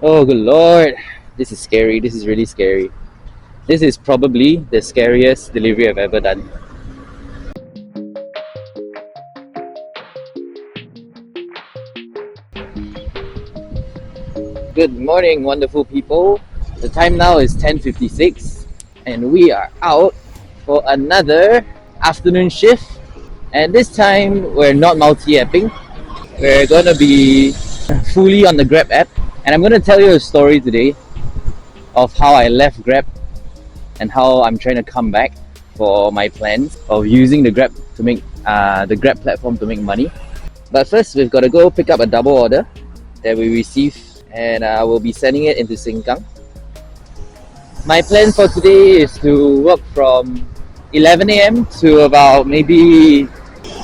Oh, good lord. This is scary. This is really scary. This is probably the scariest delivery I've ever done. Good morning, wonderful people. The time now is 10:56 and we are out for another afternoon shift. And this time we're not multi-apping. We're gonna be fully on the Grab app. And I'm gonna tell you a story today of how I left Grab and how I'm trying to come back for my plans of using the Grab to make the Grab platform to make money. But first, we've got to go pick up a double order that we received, and we'll be sending it into Sengkang. My plan for today is to work from 11 a.m. to about maybe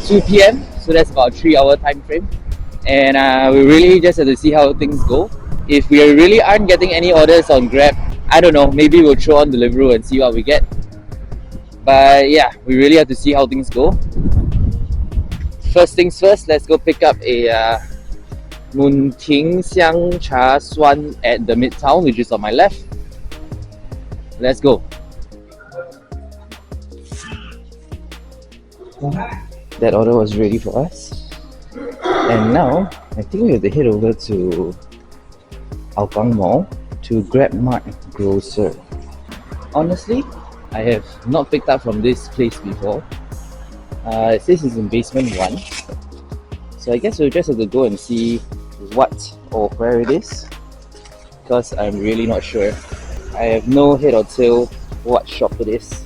2 p.m. So that's about a 3-hour time frame. And we really just have to see how things go. If we really aren't getting any orders on Grab, I don't know, maybe we'll throw on Deliveroo and see what we get. But yeah, we really have to see how things go. First things first, let's go pick up a Mun Ting Xiang Cha Suan at the Midtown, which is on my left. Let's go. That order was ready for us. And now, I think we have to head over to Hougang Mall to GrabMart Grocer. Honestly, I have not picked up from this place before. It says it's in basement 1. So I guess we'll just have to go and see what or where it is, because I'm really not sure. I have no head or tail what shop it is.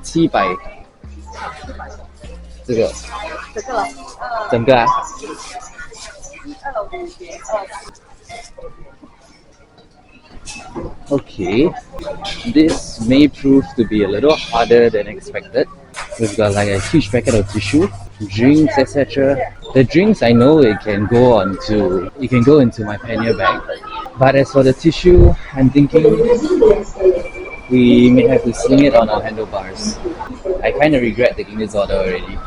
700这个整个啊 Okay, this may prove to be a little harder than expected. We've got like a huge packet of tissue, drinks, etc. The drinks, I know it can go into my pannier bag. But as for the tissue, I'm thinking we may have to sling it on our handlebars. I kind of regret taking this order already.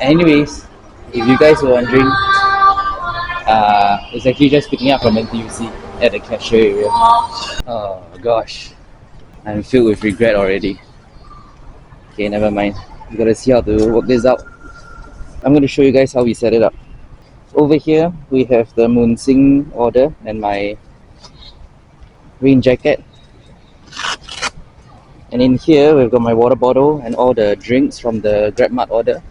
Anyways, if you guys were wondering, it's actually just picking up from NTUC at the cashier area. Oh gosh, I'm filled with regret already. Okay, never mind. We gotta see how to work this out. I'm gonna show you guys how we set it up. Over here, we have the Mun Sing order and my rain jacket. And in here, we've got my water bottle and all the drinks from the GrabMart order.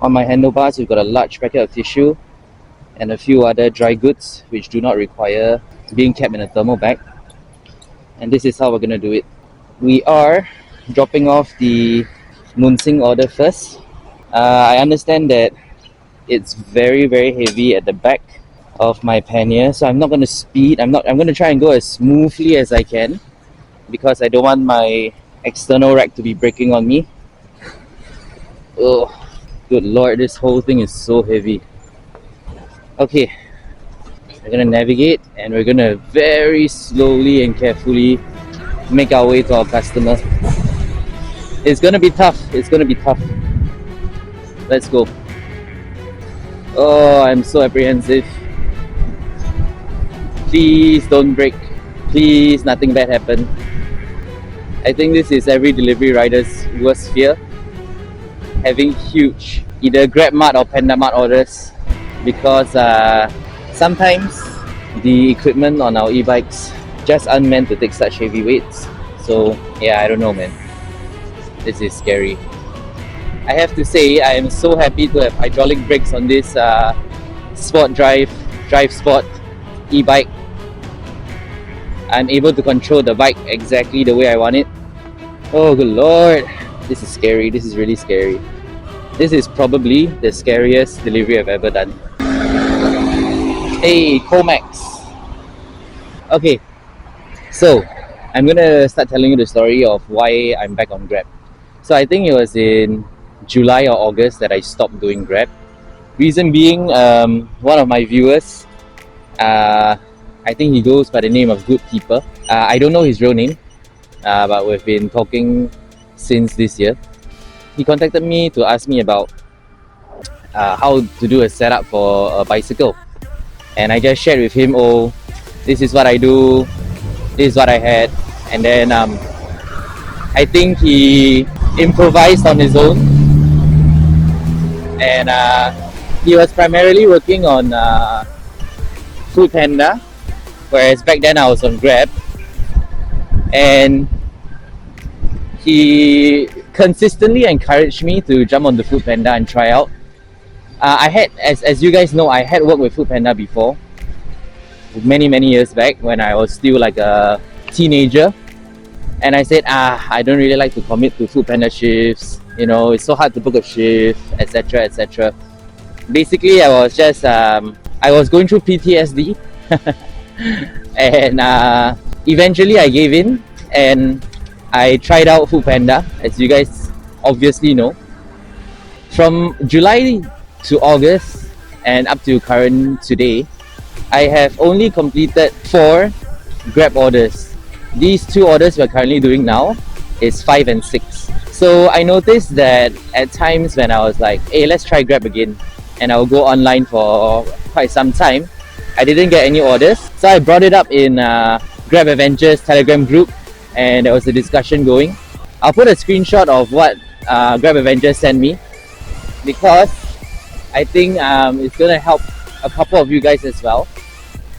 On my handlebars, we've got a large packet of tissue and a few other dry goods which do not require being kept in a thermal bag. And this is how we're going to do it. We are dropping off the Mun Sing order first. I understand that it's very heavy at the back of my pannier, so I'm not going to speed. I'm going to try and go as smoothly as I can, because I don't want my external rack to be breaking on me. Oh, good lord, this whole thing is so heavy. Okay, we're gonna navigate and we're gonna very slowly and carefully make our way to our customer. It's gonna be tough. Let's go. Oh, I'm so apprehensive. Please don't break. Please, nothing bad happen. I think this is every delivery rider's worst fear. Having huge either GrabMart or PandaMart orders, because sometimes the equipment on our e-bikes just aren't meant to take such heavy weights. So yeah, I don't know, man. This is scary. I have to say, I am so happy to have hydraulic brakes on this Sport Drive Sport e-bike. I'm able to control the bike exactly the way I want it. Oh good lord, this is scary. This is really scary. This is probably the scariest delivery I've ever done. Hey, Comax. Okay, so I'm gonna start telling you the story of why I'm back on Grab. So I think it was in July or August that I stopped doing Grab. Reason being, one of my viewers, I think he goes by the name of Good Keeper. I don't know his real name, but we've been talking since this year. He contacted me to ask me about how to do a setup for a bicycle. And I just shared with him, oh, this is what I do, this is what I had. And then I think he improvised on his own. And he was primarily working on Food Panda, whereas back then I was on Grab. And he consistently encouraged me to jump on the Food Panda and try out. I had, as you guys know, I had worked with Food Panda before, many years back when I was still like a teenager. And I said, I don't really like to commit to Food Panda shifts. You know, it's so hard to book a shift, etc., etc. Basically, I was just, I was going through PTSD. And eventually I gave in and I tried out Food Panda, as you guys obviously know. From July to August and up to current today, I have only completed 4 Grab orders. These 2 orders we're currently doing now is 5 and 6. So I noticed that at times when I was like, hey, let's try Grab again, and I'll go online for quite some time, I didn't get any orders. So I brought it up in Grab Adventures Telegram group, and there was a discussion going. I'll put a screenshot of what Grab Adventures sent me, because I think it's going to help a couple of you guys as well.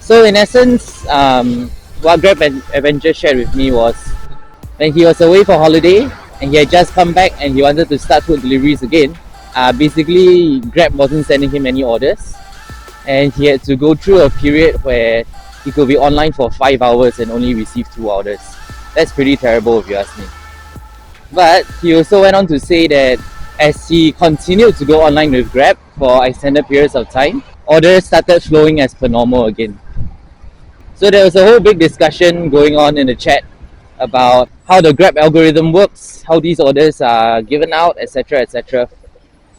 So in essence, what Grab Adventures shared with me was when he was away for holiday and he had just come back and he wanted to start food deliveries again. Basically, Grab wasn't sending him any orders, and he had to go through a period where he could be online for 5 hours and only receive 2 orders. That's pretty terrible if you ask me. But he also went on to say that as he continued to go online with Grab for extended periods of time, orders started flowing as per normal again. So there was a whole big discussion going on in the chat about how the Grab algorithm works, how these orders are given out, etc., etc.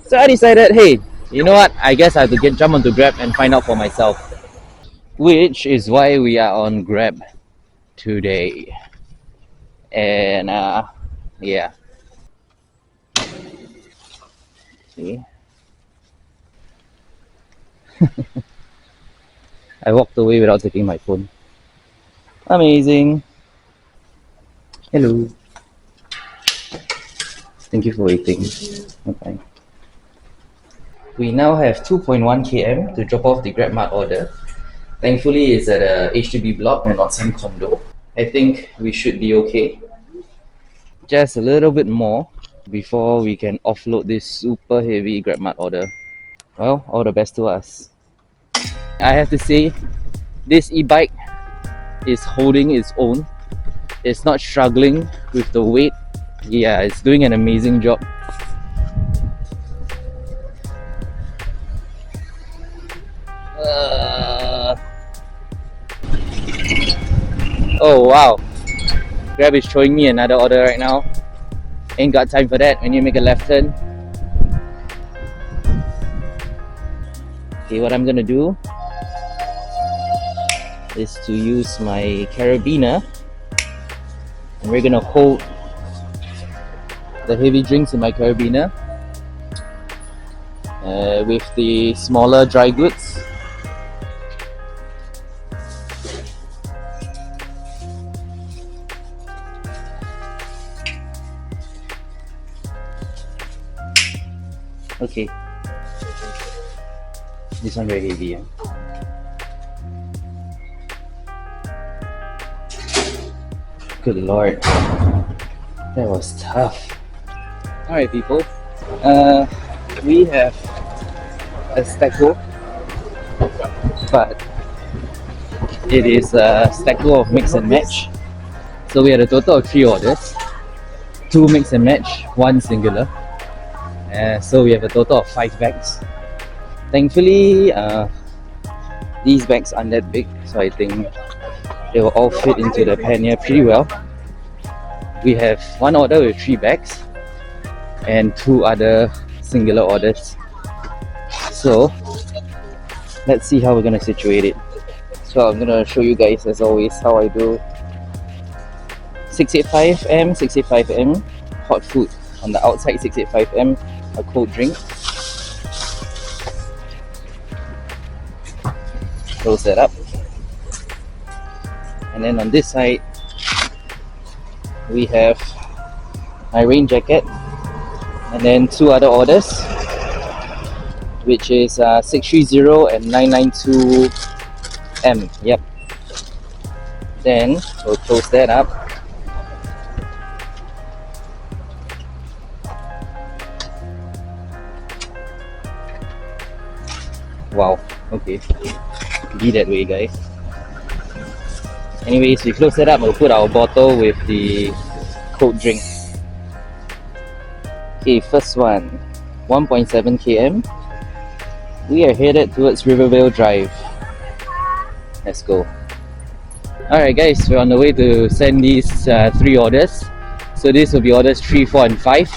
So I decided, hey, you know what? I guess I have to jump onto Grab and find out for myself. Which is why we are on Grab today. And yeah. See? I walked away without taking my phone. Amazing. Hello. Thank you for waiting. Okay. We now have 2.1 km to drop off the GrabMart order. Thankfully, it's at a HDB block and not some condo. I think we should be okay. Just a little bit more before we can offload this super heavy GrabMart order. Well, all the best to us. I have to say, this e-bike is holding its own. It's not struggling with the weight. Yeah, it's doing an amazing job. Oh wow, Grab is showing me another order right now. Ain't got time for that when you make a left turn. Okay, what I'm gonna do is to use my carabiner, and we're gonna hold the heavy drinks in my carabiner with the smaller dry goods. Okay, this one very heavy. Good lord, that was tough. Alright people, we have a stacko, but it is a stacko of mix and match. So we had a total of 3 orders, 2 mix and match, 1 singular. So we have a total of 5 bags. Thankfully, these bags aren't that big, so I think they will all fit into the pannier pretty well. We have 1 order with 3 bags and 2 other singular orders. So let's see how we're gonna situate it. So I'm gonna show you guys, as always, how I do 685M, 685M hot food. On the outside 685M, a cold drink. close that up. And then on this side, we have my rain jacket, and then two other orders, which is 630 and 992M. Yep. Then we'll close that up. Wow, okay. Be that way, guys. Anyways, we close it up. We'll put our bottle with the cold drink. Okay, first one, 1.7 km. We are headed towards Rivervale Drive. Let's go. Alright guys, we're on the way to send these 3 orders. So this will be orders 3, 4 and 5.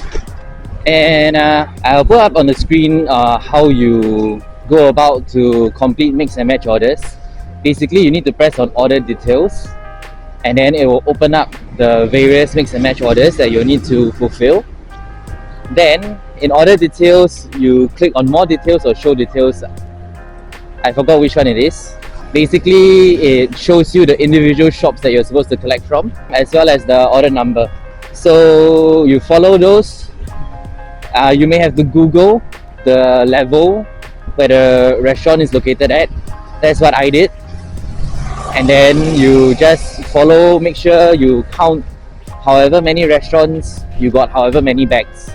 And I'll put up on the screen how you go about to complete mix and match orders. Basically, you need to press on order details, and then it will open up the various mix and match orders that you'll need to fulfill. Then in order details, you click on more details or show details. I forgot which one it is. Basically, it shows you the individual shops that you're supposed to collect from, as well as the order number. So you follow those. You may have to Google the level where the restaurant is located at. That's what I did. And then you just follow, make sure you count however many restaurants you got, however many bags,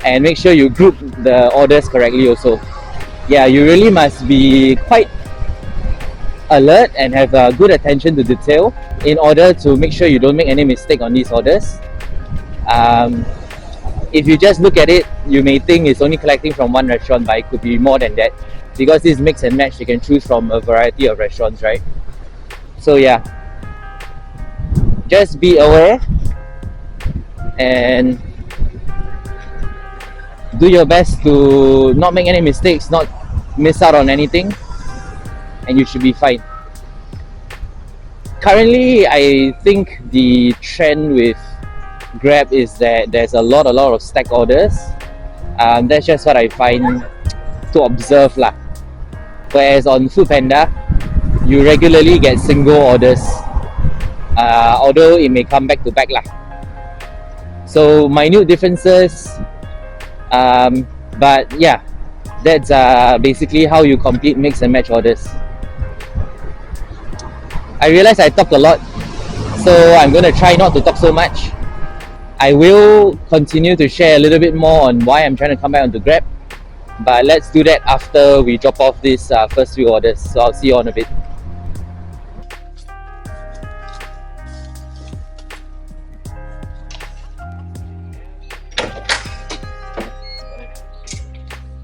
and make sure you group the orders correctly also. Yeah, you really must be quite alert and have good attention to detail in order to make sure you don't make any mistake on these orders. If you just look at it, you may think it's only collecting from one restaurant, but it could be more than that, because this mix and match, you can choose from a variety of restaurants, right? So yeah, just be aware and do your best to not make any mistakes, not miss out on anything, and you should be fine. Currently, I think the trend with Grab is that there's a lot of stack orders. That's just what I find to observe lah. Whereas on Foodpanda, you regularly get single orders, although it may come back to back lah. So minute differences, but yeah, that's basically how you complete mix and match orders. I realize I talked a lot, so I'm going to try not to talk so much. I will continue to share a little bit more on why I'm trying to come back onto Grab, but let's do that after we drop off these first few orders. So I'll see you on a bit.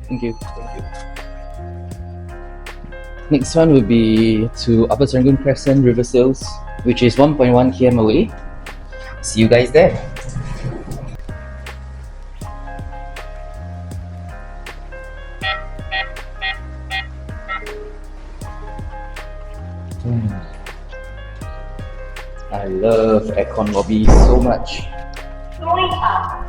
Thank you. Next one will be to Upper Serangoon Crescent, Riversales, which is 1.1 km away. See you guys there. I love aircon lobby so much. Going up.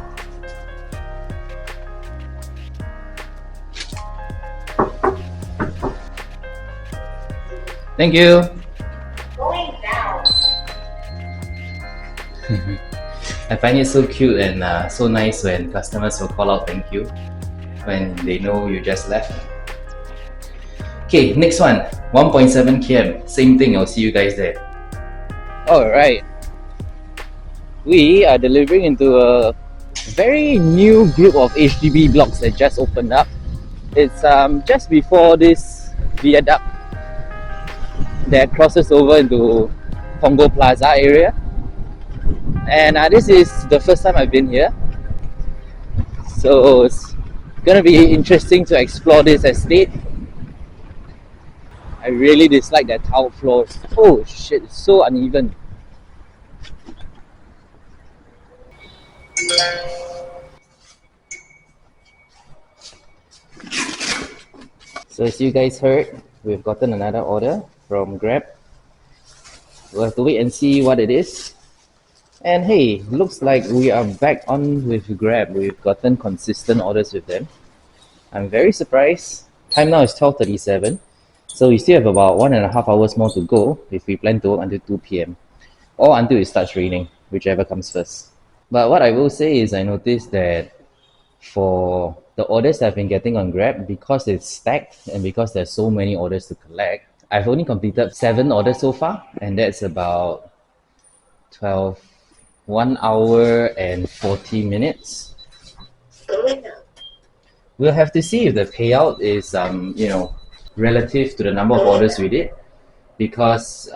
Thank you. Going down. I find it so cute and so nice when customers will call out thank you when they know you just left. Okay, next one, 1.7 km. Same thing, I'll see you guys there. Alright. We are delivering into a very new group of HDB blocks that just opened up. It's just before this viaduct that crosses over into Punggol Plaza area. And this is the first time I've been here. So it's gonna be interesting to explore this estate. I really dislike that tile floors. Oh shit, it's so uneven. So as you guys heard, we've gotten another order from Grab. We'll have to wait and see what it is. And hey, looks like we are back on with Grab. We've gotten consistent orders with them. I'm very surprised. Time now is 12:37. So we still have about 1.5 hours more to go if we plan to work until 2 p.m. or until it starts raining, whichever comes first. But what I will say is I noticed that for the orders I've been getting on Grab, because it's stacked and because there's so many orders to collect, I've only completed 7 orders so far, and that's about 12, 1 hour and 40 minutes. We'll have to see if the payout is, relative to the number of orders we did. Because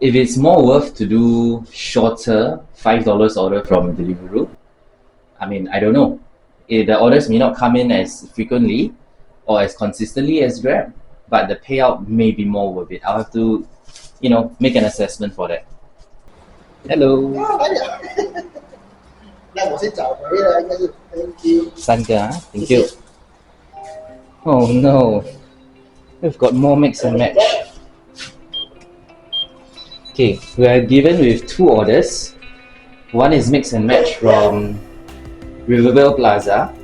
if it's more worth to do shorter $5 order from Deliveroo, I mean, I don't know. The orders may not come in as frequently or as consistently as Grab, but the payout may be more worth it. I'll have to, make an assessment for that. Hello. 那我先找回了，应该是 Thank you。3个 Thank you. Oh no, we've got more mix and match. Okay, we are given with 2 orders. One is mix and match from Rivervale Plaza.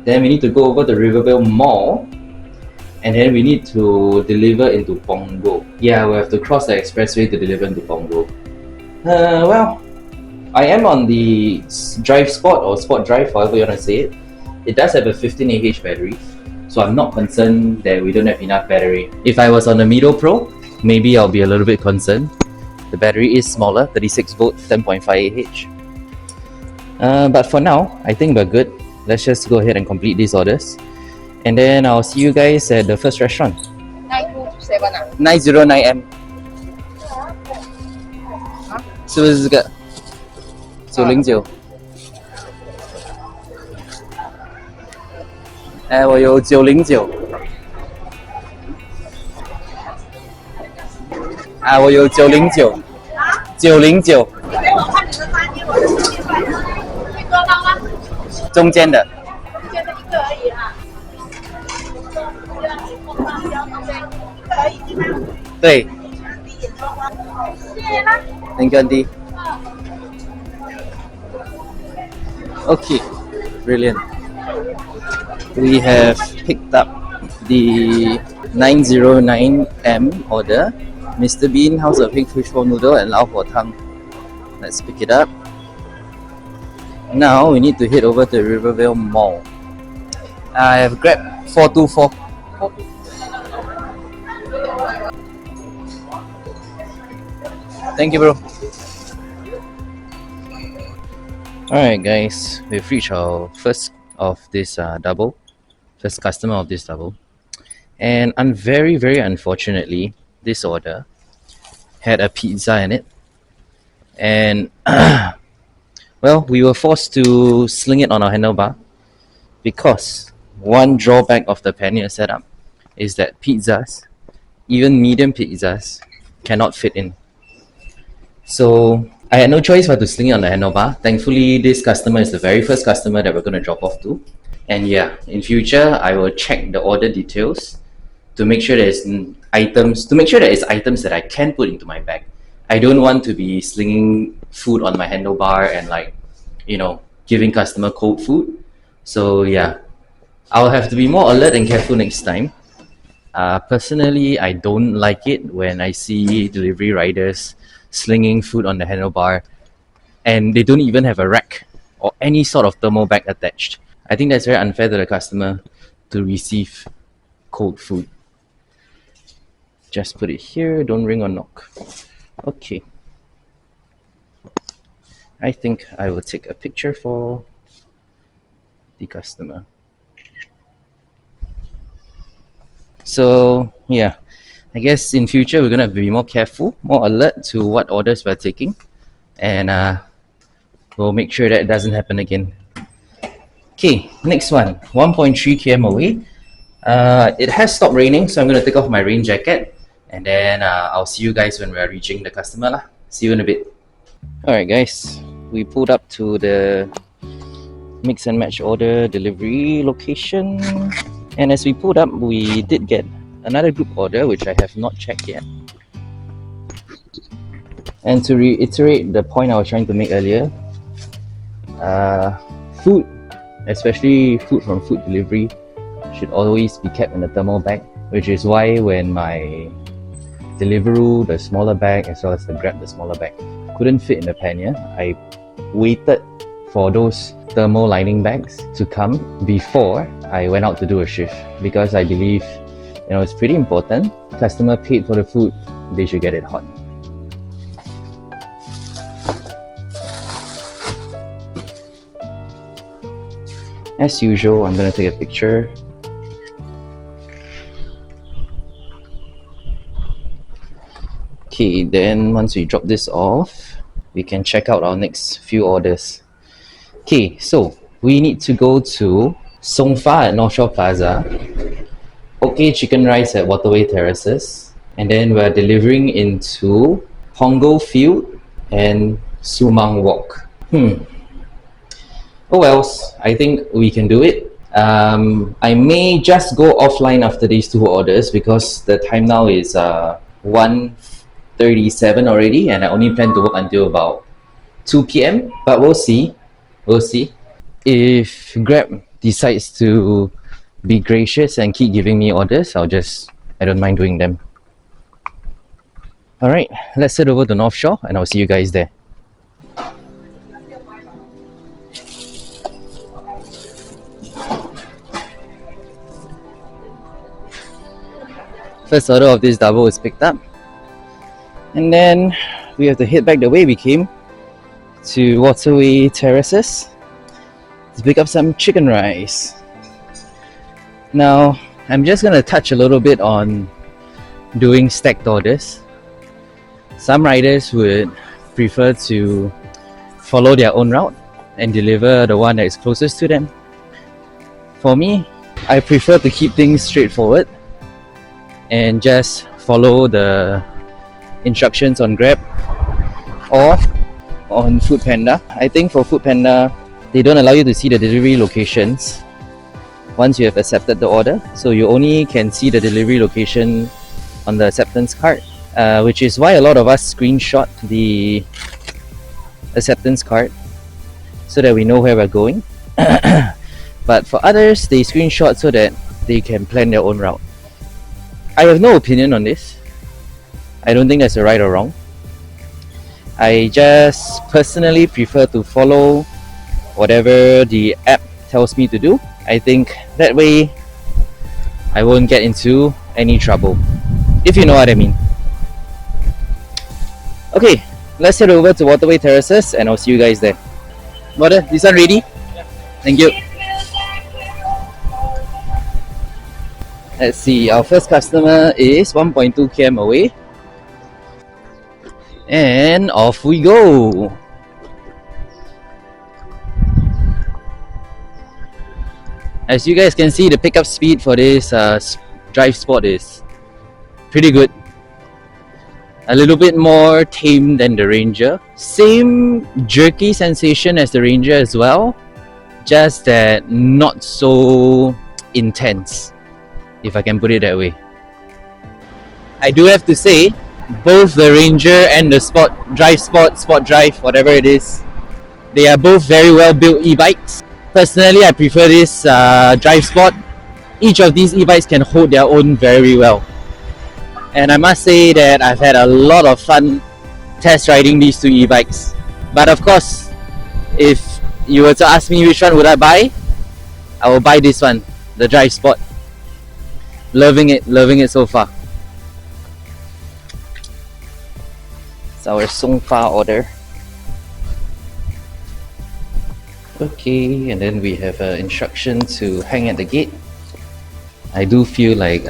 Then we need to go over to Rivervale Mall. And then we need to deliver into Punggol. Yeah, we have to cross the expressway to deliver into Punggol. Well, I am on the drive spot or spot drive, however you want to say it. It does have a 15 Ah battery, so I'm not concerned that we don't have enough battery. If I was on the Mido Pro, maybe I'll be a little bit concerned. The battery is smaller, 36 volt, 10.5 Ah. But for now, I think we're good. Let's just go ahead and complete these orders. And then I'll see you guys at the first restaurant. 927 909M 是不是这个909？我有909。我有909。909。给我看你的单，给我10块。最多包吗？中间的。中间的一个而已啊。一个而已，对吗？对。谢谢啦。Thank you, Auntie. Okay, brilliant. We have picked up the 909M order. Mr. Bean, House of Pink Fishbowl Noodle and Lao Huo Tang. Let's pick it up. Now we need to head over to Rivervale Mall. I have grabbed 424. Thank you, bro. Alright guys, we've reached our first of this first customer of this double. And very unfortunately, this order had a pizza in it. And well, we were forced to sling it on our handlebar because one drawback of the pannier setup is that pizzas, even medium pizzas, cannot fit in. So I had no choice but to sling it on the handlebar. Thankfully, this customer is the very first customer that we're going to drop off to. And yeah, in future, I will check the order details to make sure there's items that I can put into my bag. I don't want to be slinging food on my handlebar and giving customer cold food. So yeah, I'll have to be more alert and careful next time. Personally, I don't like it when I see delivery riders slinging food on the handlebar and they don't even have a rack or any sort of thermal bag attached. I think that's very unfair to the customer to receive cold food. Just put it here, don't ring or knock. Okay. I think I will take a picture for the customer. So yeah, I guess in future we're gonna be more careful, more alert to what orders we're taking, and we'll make sure that it doesn't happen again. Okay, next one, 1.3 km away. It has stopped raining, so I'm gonna take off my rain jacket, and then I'll see you guys when we're reaching the customer lah. See you in a bit. Alright guys, we pulled up to the mix and match order delivery location, and as we pulled up, we did get another group order which I have not checked yet. And to reiterate the point I was trying to make earlier, food, especially food from food delivery, should always be kept in a thermal bag. which is why when my Deliveroo, the smaller bag, as well as the Grab, the smaller bag, couldn't fit in the pannier, I waited for those thermal lining bags to come before I went out to do a shift, because I believe, you know, it's pretty important. Customer paid for the food, they should get it hot. As usual, I'm gonna take a picture. Okay, then once we drop this off, we can check out our next few orders. Okay, so we need to go to Song Fa at North Shore Plaza, Okay Chicken Rice at Waterway Terraces, and then we're delivering into Pongo Field and Sumang Walk. Oh wells, I think we can do it. I may just go offline after these two orders because the time now is 1:37 already, and I only plan to work until about 2 p.m. But we'll see. We'll see. If Grab decides to be gracious and keep giving me orders, I don't mind doing them. Alright, let's head over to North Shore and I'll see you guys there. First order of this double is picked up, and then we have to head back the way we came to Waterway Terraces to pick up some chicken rice. Now, I'm just gonna touch a little bit on doing stacked orders. Some riders would prefer to follow their own route and deliver the one that is closest to them. For me, I prefer to keep things straightforward and just follow the instructions on Grab or on Foodpanda. I think for Foodpanda, they don't allow you to see the delivery locations once you have accepted the order, so you only can see the delivery location on the acceptance card, which is why a lot of us screenshot the acceptance card so that we know where we're going. But for others, they screenshot so that they can plan their own route. I have no opinion on this. I don't think that's a right or wrong. I just personally prefer to follow whatever the app tells me to do. I think that way I won't get into any trouble, if you know what I mean. Okay, let's head over to Waterway Terraces and I'll see you guys there. Water, this one ready? Yeah. Thank you. Let's see, our first customer is 1.2 km away. And off we go. As you guys can see, the pickup speed for this drive spot is pretty good. A little bit more tame than the Ranger. Same jerky sensation as the Ranger as well, just that not so intense, if I can put it that way. I do have to say, both the Ranger and the Sport Drive, whatever it is, they are both very well built e-bikes. Personally, I prefer this Drive Sport. Each of these e-bikes can hold their own very well. And I must say that I've had a lot of fun test riding these two e-bikes. But of course, if you were to ask me which one would I buy, I will buy this one, the Drive Sport. Loving it so far. It's our Song Fa order. Okay, and then we have an instruction to hang at the gate. I do feel like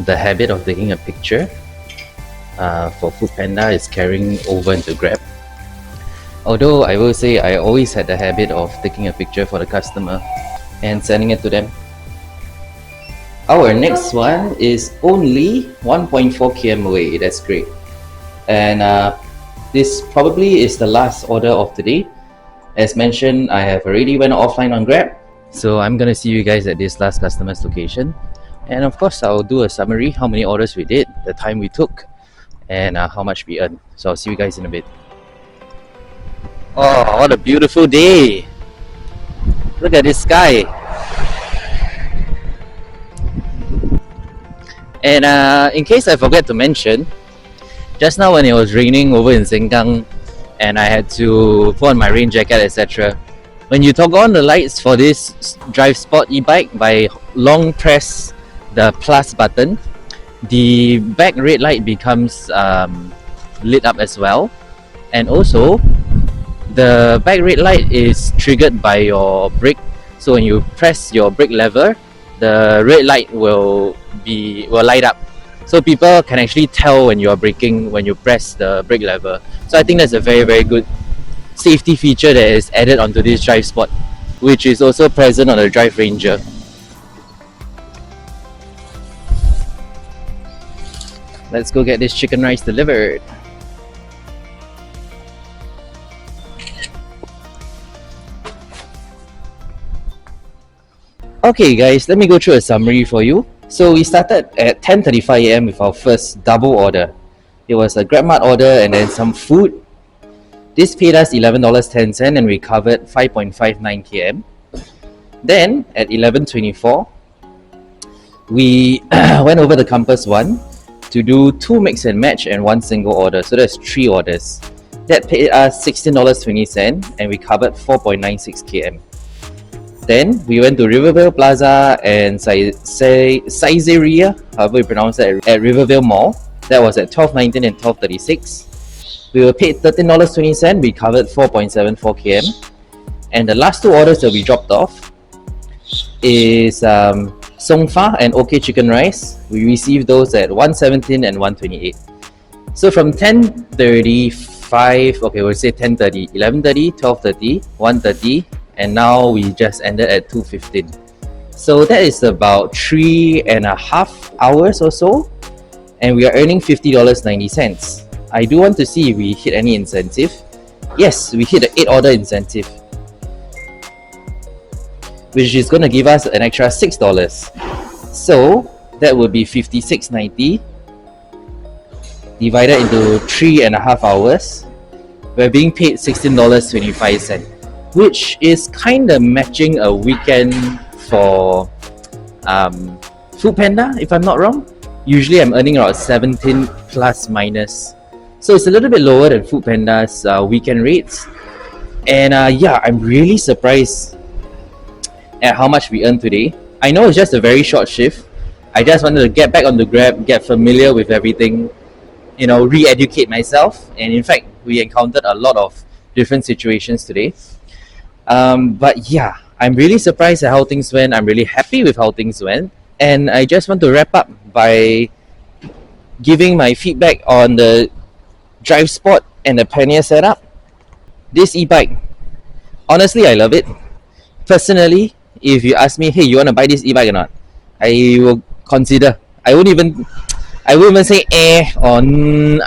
the habit of taking a picture for Foodpanda is carrying over into Grab. Although I will say I always had the habit of taking a picture for the customer and sending it to them. Our next one is only 1.4 km away. That's great. And this probably is the last order of the day. As mentioned, I have already went offline on Grab, so I'm gonna see you guys at this last customer's location. And of course, I'll do a summary, how many orders we did, the time we took, and how much we earned. So I'll see you guys in a bit. Oh, what a beautiful day! Look at this sky. And in case I forget to mention, just now when it was raining over in Sengkang and I had to put on my rain jacket, etc., when you toggle on the lights for this Drive Sport e-bike by long press the plus button, the back red light becomes lit up as well. And also, the back red light is triggered by your brake. So when you press your brake lever, the red light will light up. So people can actually tell when you are braking when you press the brake lever. So I think that's a very, very good safety feature that is added onto this Drive Sport, which is also present on the Drive Ranger. Let's go get this chicken rice delivered. Okay guys, let me go through a summary for you. So we started at 10:35 AM with our first double order. It was a GrabMart order and then some food. This paid us $11.10 and we covered 5.59 km. Then at 11:24, we went over the Compass One to do 2 mix and match and 1 single order. So that's 3 orders. That paid us $16.20 and we covered 4.96 km. Then we went to Rivervale Plaza and Saizeriya, however you pronounce it, at Rivervale Mall. That was at 12:19 and 12:36. We were paid $13.20, we covered 4.74 km. And the last 2 orders that we dropped off is Songfa and OK Chicken Rice. We received those at 1:17 and 1:28. So from 10:35, okay, we'll say 10:30, 11:30, 12:30, 1:30, and now we just ended at 2:15. So that is about 3.5 hours or so, and we are earning $50.90. I do want to see if we hit any incentive. Yes, we hit the 8 order incentive, which is going to give us an extra $6. So that would be $56.90 divided into 3.5 hours. We're being paid $16.25, which is kind of matching a weekend for Foodpanda, if I'm not wrong. Usually I'm earning around 17 plus minus. So it's a little bit lower than Foodpanda's weekend rates. And yeah, I'm really surprised at how much we earned today. I know it's just a very short shift. I just wanted to get back on the Grab, get familiar with everything, you know, re-educate myself. And in fact, we encountered a lot of different situations today. But yeah, I'm really surprised at how things went. I'm really happy with how things went. And I just want to wrap up by giving my feedback on the Drive Sport and the Pioneer setup. This e-bike, honestly, I love it. Personally, if you ask me, hey, you want to buy this e-bike or not? I will consider. I wouldn't even say or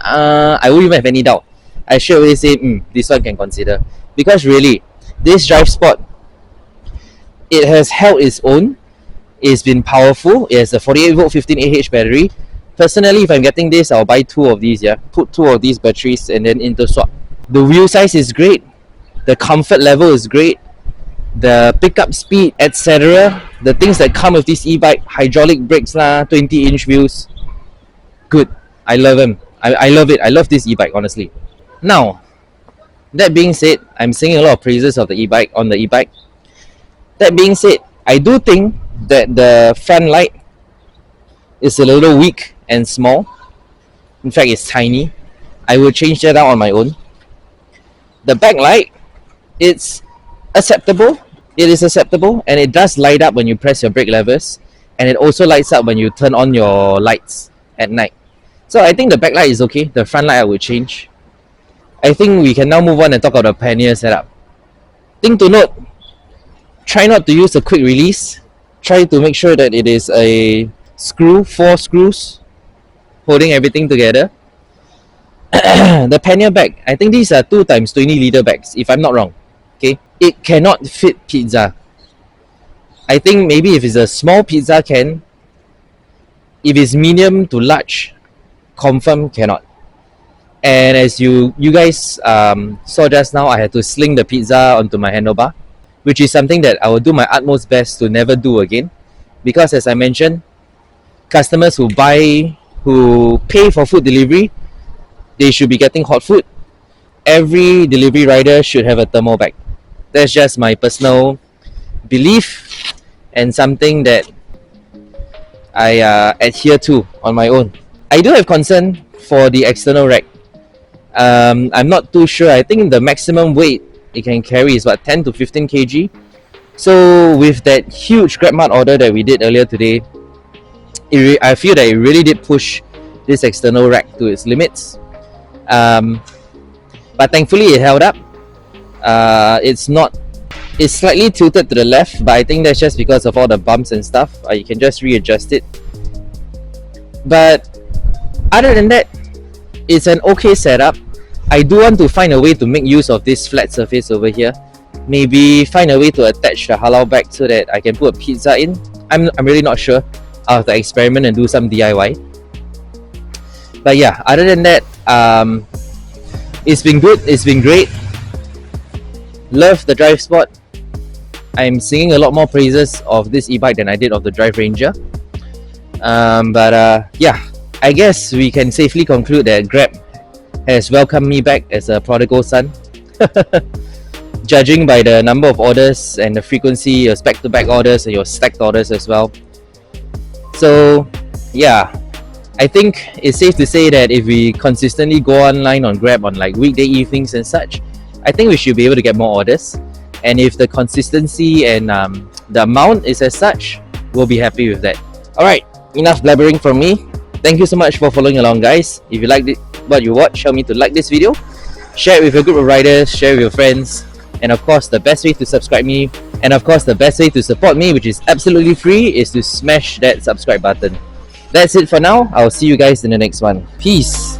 I wouldn't even have any doubt. I should always say, this one can consider. Because really, this Drive Sport, it has held its own. It's been powerful. It has a 48 volt 15Ah battery. Personally, if I'm getting this, I'll buy 2 of these. Yeah, put 2 of these batteries and then interswap. The wheel size is great. The comfort level is great. The pickup speed, etc. The things that come with this e-bike, hydraulic brakes lah, 20-inch wheels. Good. I love them. I love it. I love this e-bike, honestly. Now, that being said, I'm singing a lot of praises of the e-bike on the e-bike. That being said, I do think that the front light is a little weak and small. In fact, it's tiny. I will change that out on my own. The back light, it's acceptable. It is acceptable, and it does light up when you press your brake levers, and it also lights up when you turn on your lights at night. So I think the back light is okay. The front light I will change. I think we can now move on and talk about the Pioneer setup. Thing to note, try not to use a quick release. Try to make sure that it is a screw, 4 screws holding everything together. The Pioneer bag, I think these are 2 times 20 liter bags, if I'm not wrong. Okay, it cannot fit pizza. I think maybe if it's a small pizza can, if it's medium to large, confirm cannot. And as you guys saw just now, I had to sling the pizza onto my handlebar, which is something that I will do my utmost best to never do again. Because as I mentioned, customers who pay for food delivery, they should be getting hot food. Every delivery rider should have a thermal bag. That's just my personal belief and something that I adhere to on my own. I do have concern for the external rack. I'm not too sure. I think the maximum weight it can carry is about 10 to 15 kg. So with that huge GrabMart order that we did earlier today, I feel that it really did push this external rack to its limits. But thankfully it held up. It's slightly tilted to the left, but I think that's just because of all the bumps and stuff. You can just readjust it. But other than that, it's an okay setup. I do want to find a way to make use of this flat surface over here. Maybe find a way to attach the halal bag so that I can put a pizza in. I'm really not sure. I'll have to experiment and do some DIY. But yeah, other than that, it's been good. It's been great. Love the drive spot. I'm singing a lot more praises of this e-bike than I did of the Drive Ranger. Yeah, I guess we can safely conclude that Grab has welcomed me back as a prodigal son. Judging by the number of orders and the frequency, your back-to-back orders and your stacked orders as well. So yeah, I think it's safe to say that if we consistently go online on Grab on like weekday evenings and such, I think we should be able to get more orders. And if the consistency and the amount is as such, we'll be happy with that. Alright, enough blabbering from me. Thank you so much for following along, guys. If you liked what you watched, help me to like this video, share it with a group of riders, share it with your friends, and of course the best way to subscribe me, and of course the best way to support me, which is absolutely free, is to smash that subscribe button. That's it for now. I'll see you guys in the next one. Peace.